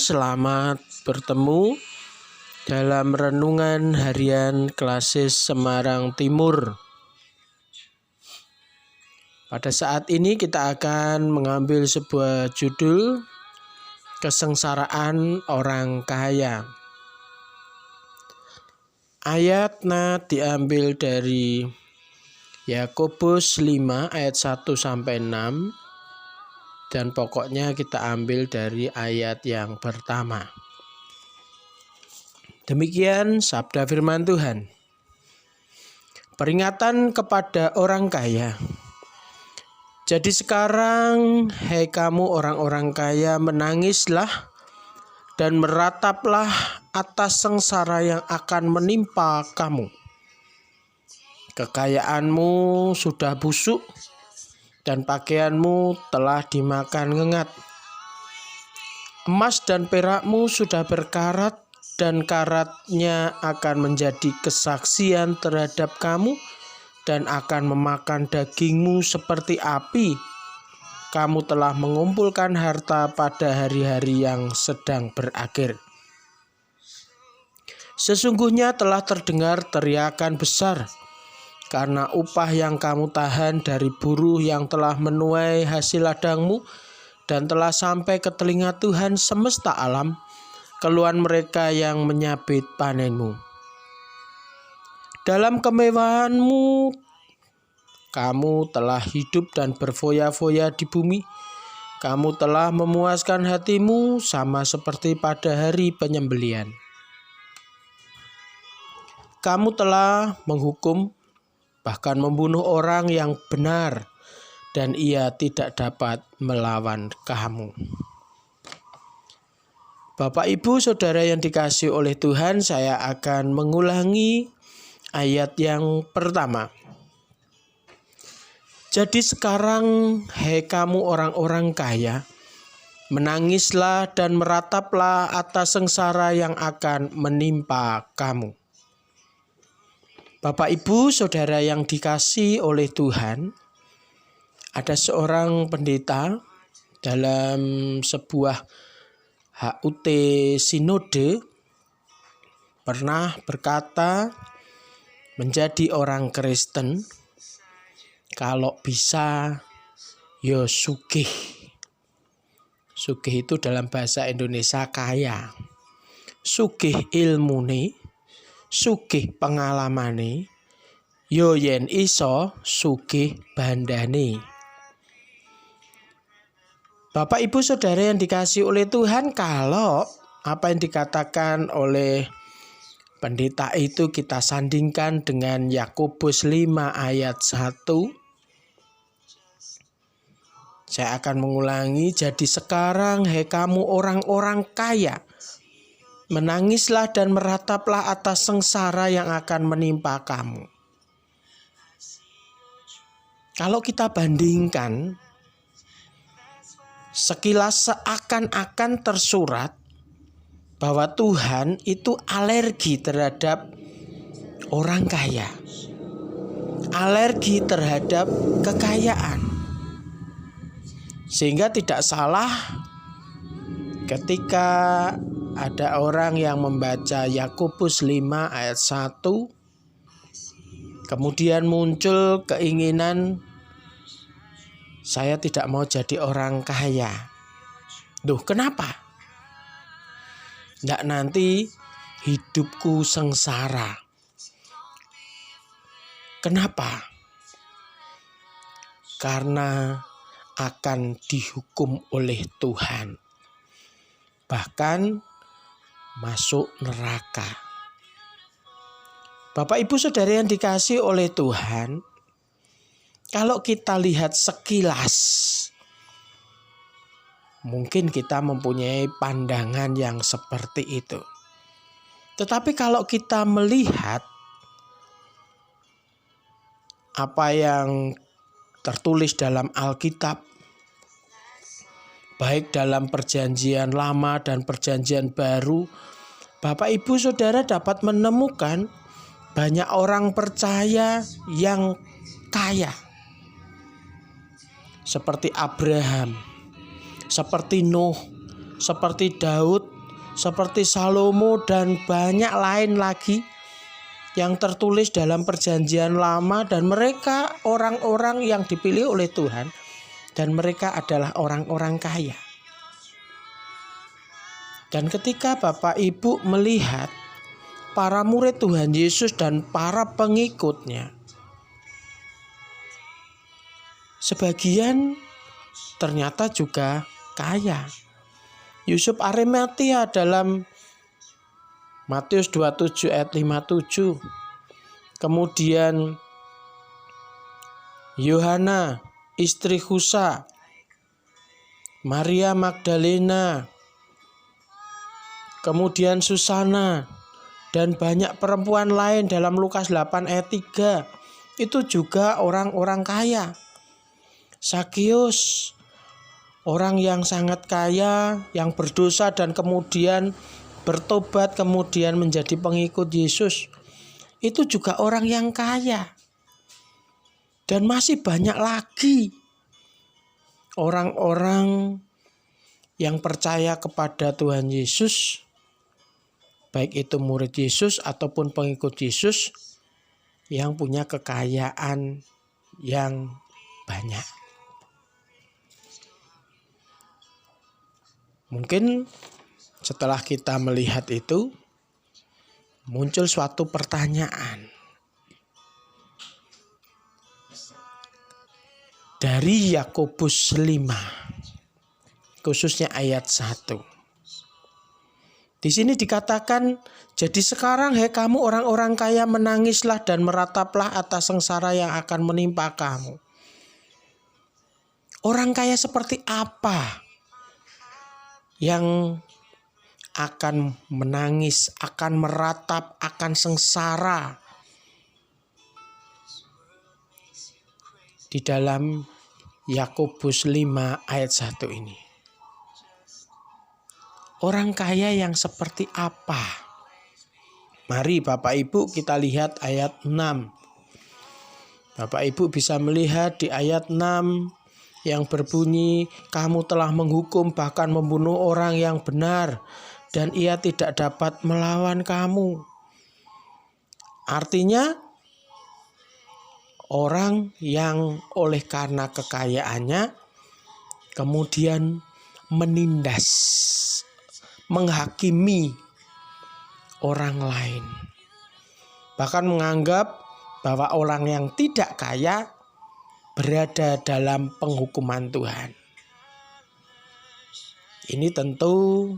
selamat bertemu dalam renungan harian Klasis Semarang Timur. Pada saat ini kita akan mengambil sebuah judul, Kesengsaraan Orang Kaya. Ayatnya diambil dari Yakobus 5 ayat 1-6. Dan pokoknya kita ambil dari ayat yang pertama. Demikian sabda firman Tuhan. Peringatan kepada orang kaya. Jadi sekarang, hai kamu orang-orang kaya, menangislah dan merataplah atas sengsara yang akan menimpa kamu. Kekayaanmu sudah busuk, dan pakaianmu telah dimakan ngengat. Emas dan perakmu sudah berkarat, dan karatnya akan menjadi kesaksian terhadap kamu, dan akan memakan dagingmu seperti api. Kamu telah mengumpulkan harta pada hari-hari yang sedang berakhir. Sesungguhnya telah terdengar teriakan besar, karena upah yang kamu tahan dari buruh yang telah menuai hasil ladangmu dan telah sampai ke telinga Tuhan semesta alam, keluhan mereka yang menyabit panenmu. Dalam kemewahanmu, kamu telah hidup dan berfoya-foya di bumi. Kamu telah memuaskan hatimu sama seperti pada hari penyembelihan. Kamu telah menghukum, bahkan membunuh orang yang benar, dan ia tidak dapat melawan kamu. Bapak, Ibu, Saudara yang dikasihi oleh Tuhan, saya akan mengulangi ayat yang pertama. Jadi sekarang, hai kamu orang-orang kaya, menangislah dan merataplah atas sengsara yang akan menimpa kamu. Bapak, Ibu, Saudara yang dikasihi oleh Tuhan, ada seorang pendeta dalam sebuah HUT Sinode pernah berkata, menjadi orang Kristen kalau bisa yo sugih. Sugih itu dalam bahasa Indonesia kaya. Sugih ilmune, sugih pengalamane, yo yen iso sugih bandane. Bapak, Ibu, Saudara yang dikasihi oleh Tuhan, kalau apa yang dikatakan oleh pendeta itu kita sandingkan dengan Yakobus 5 ayat 1, saya akan mengulangi. Jadi sekarang, hai kamu orang-orang kaya, menangislah dan merataplah atas sengsara yang akan menimpa kamu. Kalau kita bandingkan, sekilas seakan-akan tersurat bahwa Tuhan itu alergi terhadap orang kaya. Alergi terhadap kekayaan. Sehingga tidak salah ketika ada orang yang membaca Yakobus 5 ayat 1, kemudian muncul keinginan, saya tidak mau jadi orang kaya. Duh, kenapa? Nggak, nanti hidupku sengsara. Kenapa? Karena akan dihukum oleh Tuhan. Bahkan masuk neraka. Bapak, Ibu, Saudara yang dikasihi oleh Tuhan, kalau kita lihat sekilas, mungkin kita mempunyai pandangan yang seperti itu. Tetapi kalau kita melihat apa yang tertulis dalam Alkitab, baik dalam Perjanjian Lama dan Perjanjian Baru, Bapak, Ibu, Saudara dapat menemukan banyak orang percaya yang kaya. Seperti Abraham, seperti Nuh, seperti Daud, seperti Salomo dan banyak lain lagi yang tertulis dalam Perjanjian Lama, dan mereka orang-orang yang dipilih oleh Tuhan dan mereka adalah orang-orang kaya. Dan ketika Bapak Ibu melihat para murid Tuhan Yesus dan para pengikutnya, sebagian ternyata juga kaya. Yusuf Arimatia dalam Matius 27 ayat 57. Kemudian Yohana, istri Khusa, Maria Magdalena, kemudian Susana, dan banyak perempuan lain dalam Lukas 8 ayat 3. Itu juga orang-orang kaya. Sakius, orang yang sangat kaya, yang berdosa dan kemudian bertobat, kemudian menjadi pengikut Yesus. Itu juga orang yang kaya. Dan masih banyak lagi orang-orang yang percaya kepada Tuhan Yesus, baik itu murid Yesus ataupun pengikut Yesus, yang punya kekayaan yang banyak. Mungkin setelah kita melihat itu, muncul suatu pertanyaan. Dari Yakobus 5, khususnya ayat 1. Di sini dikatakan, jadi sekarang hai kamu orang-orang kaya, menangislah dan merataplah atas sengsara yang akan menimpa kamu. Orang kaya seperti apa yang akan menangis, akan meratap, akan sengsara di dalam Yakobus 5 ayat 1 ini? Orang kaya yang seperti apa? Mari Bapak Ibu kita lihat ayat 6. Bapak Ibu bisa melihat di ayat 6 yang berbunyi, kamu telah menghukum bahkan membunuh orang yang benar, dan ia tidak dapat melawan kamu. Artinya orang yang oleh karena kekayaannya kemudian menindas, menghakimi orang lain. Bahkan menganggap bahwa orang yang tidak kaya berada dalam penghukuman Tuhan. Ini tentu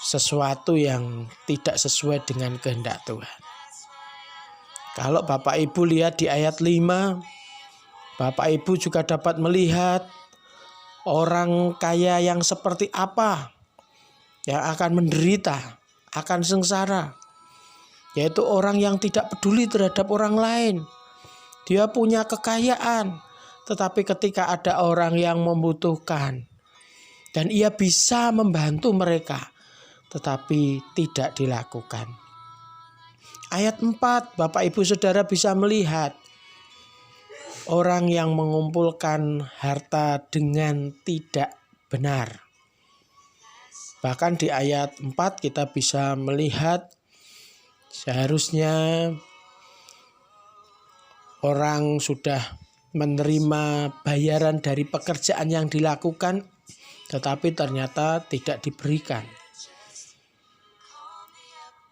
sesuatu yang tidak sesuai dengan kehendak Tuhan. Kalau Bapak Ibu lihat di ayat 5, Bapak Ibu juga dapat melihat orang kaya yang seperti apa yang akan menderita, akan sengsara. Yaitu orang yang tidak peduli terhadap orang lain. Dia punya kekayaan, tetapi ketika ada orang yang membutuhkan dan ia bisa membantu mereka, tetapi tidak dilakukan. Ayat 4, Bapak Ibu Saudara bisa melihat orang yang mengumpulkan harta dengan tidak benar. Bahkan di ayat 4 kita bisa melihat seharusnya orang sudah menerima bayaran dari pekerjaan yang dilakukan, tetapi ternyata tidak diberikan.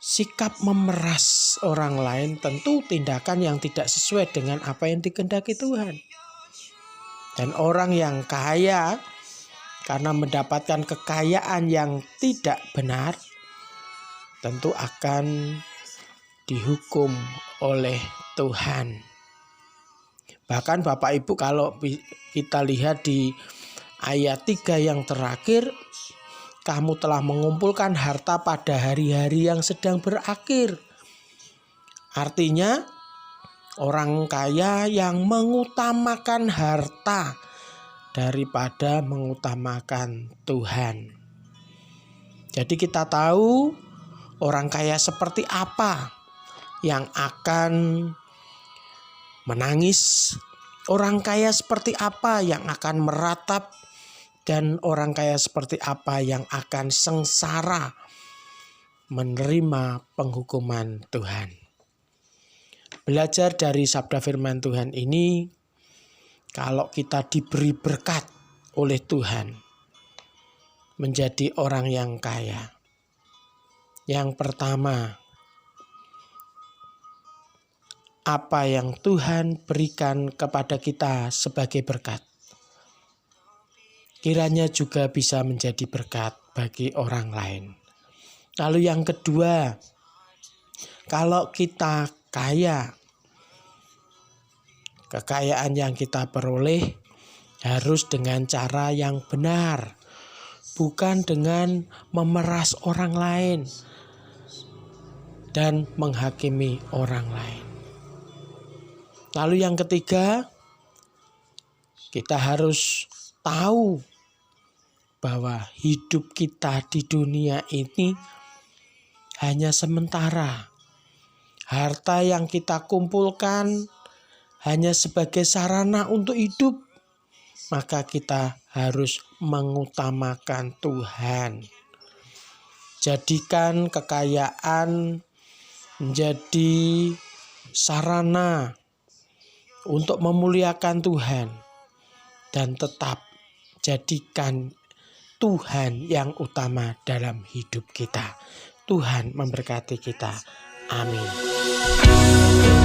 Sikap memeras orang lain tentu tindakan yang tidak sesuai dengan apa yang dikehendaki Tuhan. Dan orang yang kaya karena mendapatkan kekayaan yang tidak benar tentu akan dihukum oleh Tuhan. Bahkan Bapak Ibu kalau kita lihat di ayat 3 yang terakhir, kamu telah mengumpulkan harta pada hari-hari yang sedang berakhir. Artinya orang kaya yang mengutamakan harta daripada mengutamakan Tuhan. Jadi kita tahu orang kaya seperti apa yang akan menangis, orang kaya seperti apa yang akan meratap Dan orang kaya seperti apa yang akan sengsara menerima penghukuman Tuhan. Belajar dari sabda firman Tuhan ini, kalau kita diberi berkat oleh Tuhan menjadi orang yang kaya. Yang pertama, apa yang Tuhan berikan kepada kita sebagai berkat, kiranya juga bisa menjadi berkat bagi orang lain. Lalu yang kedua, kalau kita kaya, kekayaan yang kita peroleh harus dengan cara yang benar, bukan dengan memeras orang lain dan menghakimi orang lain. Lalu yang ketiga, kita harus tahu bahwa hidup kita di dunia ini hanya sementara. Harta yang kita kumpulkan hanya sebagai sarana untuk hidup. Maka kita harus mengutamakan Tuhan. Jadikan kekayaan menjadi sarana untuk memuliakan Tuhan. Dan tetap jadikan Tuhan yang utama dalam hidup kita. Tuhan memberkati kita. Amin.